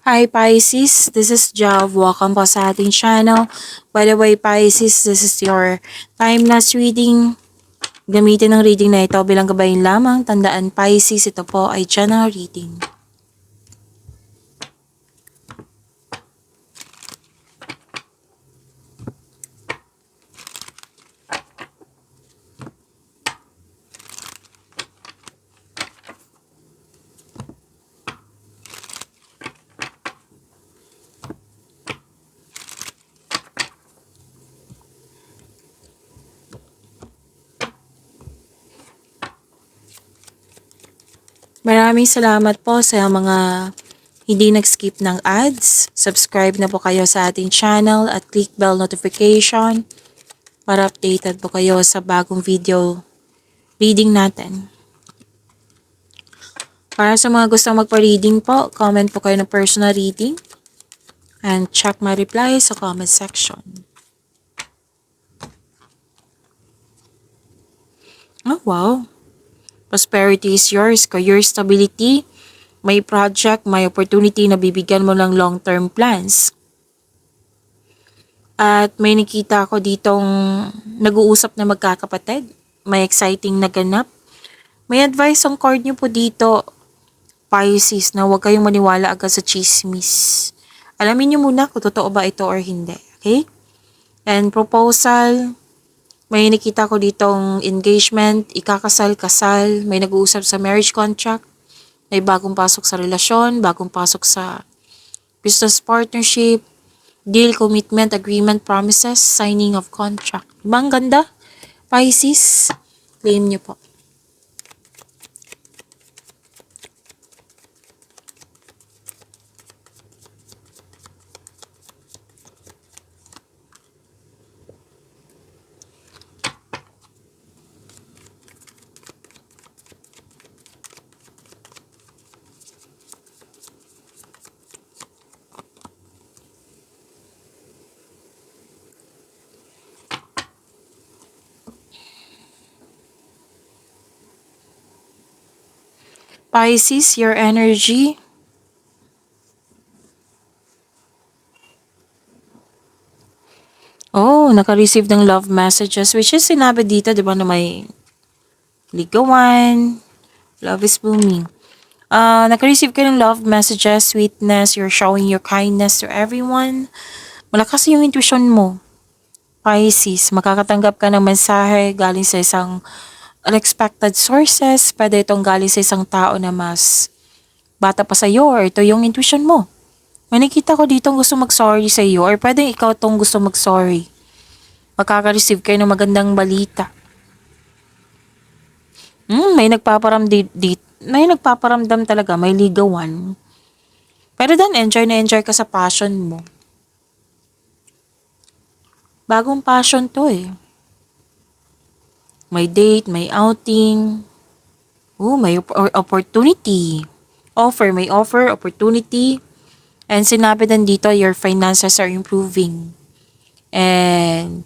Hi Pisces, this is Jav. Welcome po sa ating channel. By the way Pisces, this is your timeless reading. Gamitin ang reading na ito bilang gabayin lamang. Tandaan Pisces, ito po ay general reading. Maraming salamat po sa mga hindi nag-skip ng ads. Subscribe na po kayo sa ating channel at click bell notification para updated po kayo sa bagong video reading natin. Para sa mga gustong magpa-reading po, comment po kayo ng personal reading and check my reply sa comment section. Oh, wow. Prosperity is yours. Career stability. May project, may opportunity na bibigyan mo ng long-term plans. At may nakita ko ditong nag-uusap na magkakapatid. May exciting na ganap. May advice ang card nyo po dito, Pisces, na huwag kayong maniwala agad sa chismis. Alamin nyo muna kung totoo ba ito or hindi. Okay? And proposal, may nakita ko ditong engagement, ikakasal, kasal, may nag-uusap sa marriage contract, may bagong pasok sa relasyon, bagong pasok sa business partnership, deal, commitment, agreement, promises, signing of contract. Diba ang ganda? Pisces, claim nyo po. Pisces, your energy. Oh, naka-receive ng love messages, which is sinabi dito, di ba, na may ligawan, love is blooming. Naka-receive ka ng love messages, sweetness, you're showing your kindness to everyone. Malakas yung intuition mo, Pisces. Makakatanggap ka ng mensahe galing sa isang unexpected sources. Pwede itong galing sa isang tao na mas bata pa sa'yo or ito yung intuition mo. May nakita ko dito gusto mag-sorry sa iyo or pwedeng ikaw tong gusto mag-sorry. Makaka-receive kayo ng magandang balita. May nagpaparamdam talaga, may ligawan. Pero then, enjoy na enjoy ka sa passion mo. Bagong passion to eh. May date, may outing. May opportunity. May offer, opportunity. And sinabi din dito, your finances are improving. And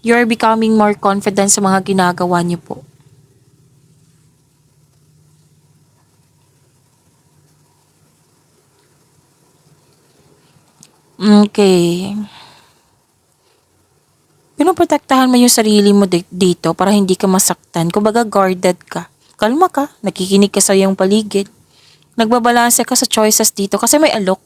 you're becoming more confident sa mga ginagawa niyo po. Okay. Pinoprotektahan mo yung sarili mo dito para hindi ka masaktan. Kumbaga guarded ka. Kalma ka, nakikinig ka sa iyong paligid. Nagbabalanse ka sa choices dito kasi may alok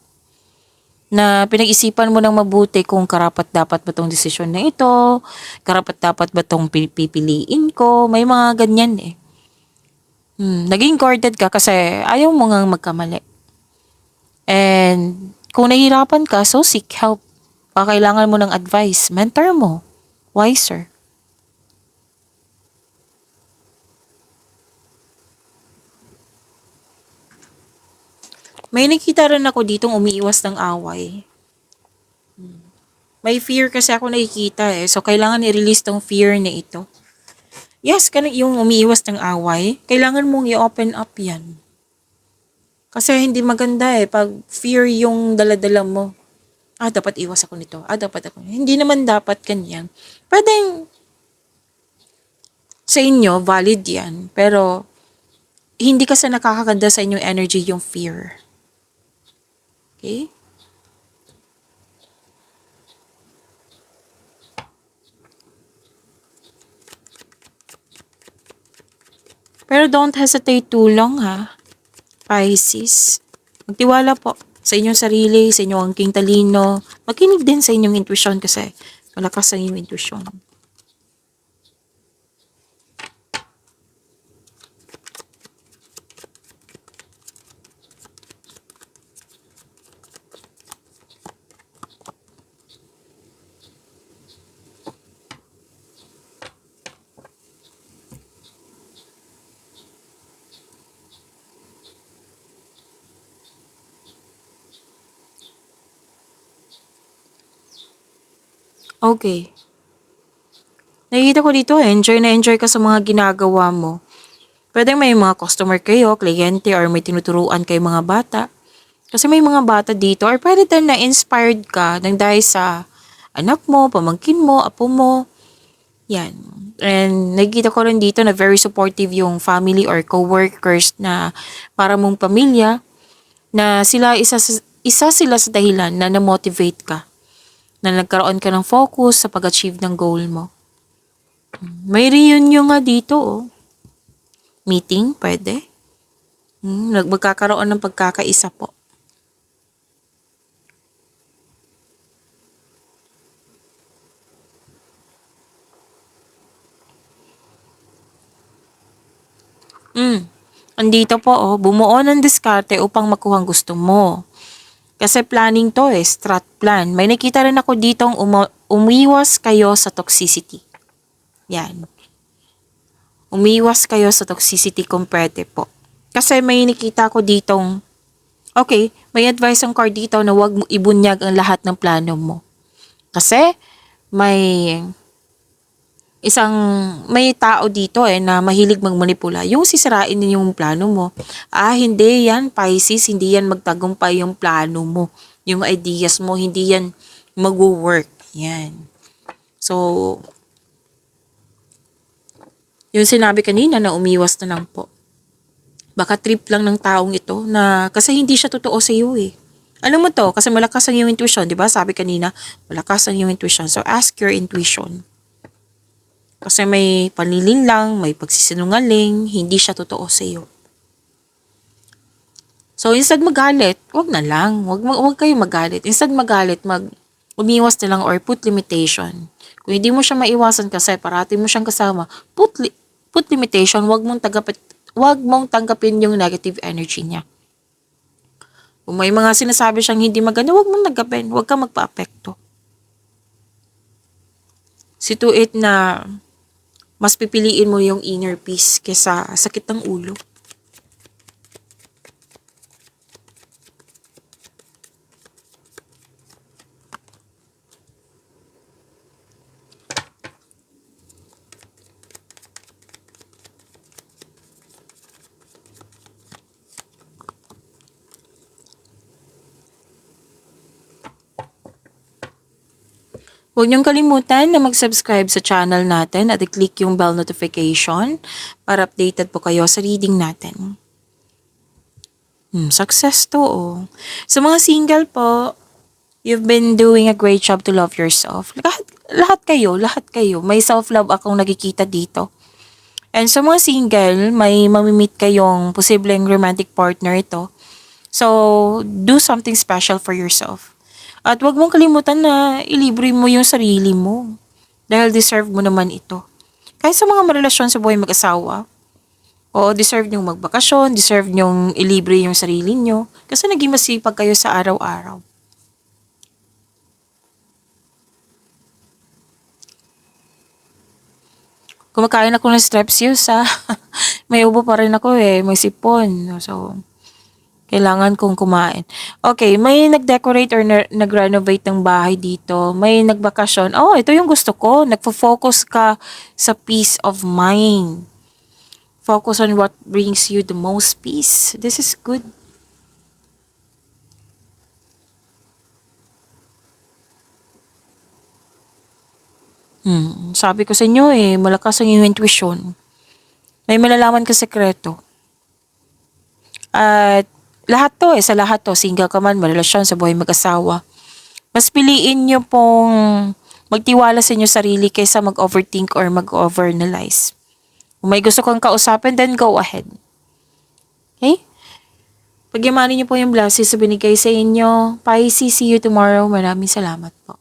na pinag-isipan mo ng mabuti kung karapat-dapat ba tong desisyon na ito, karapat-dapat ba tong pipiliin ko, may mga ganyan eh. Naging guarded ka kasi ayaw mo ngang magkamali. And kung nahihirapan ka, so seek help. Kailangan mo ng advice, mentor mo, wiser. May nakita rin ako ditong umiiwas ng away. May fear kasi ako nakikita eh. So, kailangan i-release tong fear na ito. Yes, yung umiiwas ng away, kailangan mong i-open up yan. Kasi hindi maganda eh. Pag fear yung daladala mo, dapat iwas ako nito. Dapat ako. Hindi naman dapat ganyan. Pwedeng sa inyo, valid yan. Pero, hindi kasi nakakaganda sa inyong energy yung fear. Okay? Pero don't hesitate too long ha, Pisces. Magtiwala po sa inyong sarili, sa inyong angking talino. Makinig din sa inyong intuition kasi malakas ang inyong intuition. Okay. Nakikita ko dito, enjoy na enjoy ka sa mga ginagawa mo. Pwede may mga customer kayo, kliyente, or may tinuturuan kayo mga bata. Kasi may mga bata dito, or pwede din na inspired ka nang dahil sa anak mo, pamangkin mo, apo mo. Yan. And nakikita ko rin dito na very supportive yung family or co-workers na para mong pamilya na sila isa sila sa dahilan na na-motivate ka, na nagkaroon ka ng focus sa pag-achieve ng goal mo. May reunion nga dito, oh. Meeting, pwede. Magkakaroon ng pagkakaisa po. Andito po, oh, bumuo ng diskarte upang makuha ang gusto mo. Kasi planning to eh, strat plan. May nakita rin ako ditong umiwas kayo sa toxicity. Yan. Umiwas kayo sa toxicity kung pwede po. Kasi may nakita ko ditong, okay, may advice ang card dito na huwag mo ibunyag ang lahat ng plano mo. Kasi may may tao dito na mahilig magmanipula. Yung sisirain din yung plano mo. Hindi yan, Pisces, hindi yan magtagumpay yung plano mo. Yung ideas mo, hindi yan mag-work. Yan. So, yung sinabi kanina na umiwas na lang po. Baka trip lang ng taong ito na kasi hindi siya totoo sa iyo eh. Alam mo to, kasi malakas ang iyong intuition, di ba? Sabi kanina, malakas ang iyong intuition. So, ask your intuition. Kasi may panliling lang, may pagsisinungaling, hindi siya totoo sa iyo. So, instead magalit, wag na lang. Wag kayo magalit. Instead magalit, umiwas na lang or put limitation. Kung hindi mo siya maiwasan kasi parati mo siyang kasama, put limitation, wag mong tanggapin yung negative energy niya. Kung may mga sinasabi siyang hindi maganda, wag mong tanggapin. Wag kang magpa-apekto. See to it na mas pipiliin mo yung inner peace kesa sakit ng ulo. Huwag niyong kalimutan na mag-subscribe sa channel natin at i-click yung bell notification para updated po kayo sa reading natin. Success to, oh. Sa mga single po, you've been doing a great job to love yourself. Lahat kayo. May self-love akong nakikita dito. And sa mga single, may mamimit kayong posibleng romantic partner ito. So, do something special for yourself. At huwag mong kalimutan na ilibre mo yung sarili mo. Dahil deserve mo naman ito. Kahit sa mga marelasyon sa buhay mag-asawa, deserve nyong magbakasyon, deserve nyong ilibre yung sarili nyo. Kasi naging masipag kayo sa araw-araw. Kumakain ako ng Strepsils ha. May ubo pa rin ako may sipon. So, kailangan kong kumain. Okay, may nag-decorate or nag-renovate ng bahay dito. May nagbakasyon. Ito yung gusto ko. Nagfo-focus ka sa peace of mind. Focus on what brings you the most peace. This is good. Sabi ko sa inyo malakas ang iyong intuition. May malalaman ka sekreto. At lahat to sa lahat to, single ka man, marelasyon, sa buhay mag-asawa. Mas piliin nyo pong magtiwala sa inyo sarili kaysa mag-overthink or mag-overanalyze. Kung may gusto kang kausapin, then go ahead. Okay? Pagyamanin niyo po yung blessings na binigay sa inyo. Pisces, see you tomorrow. Maraming salamat po.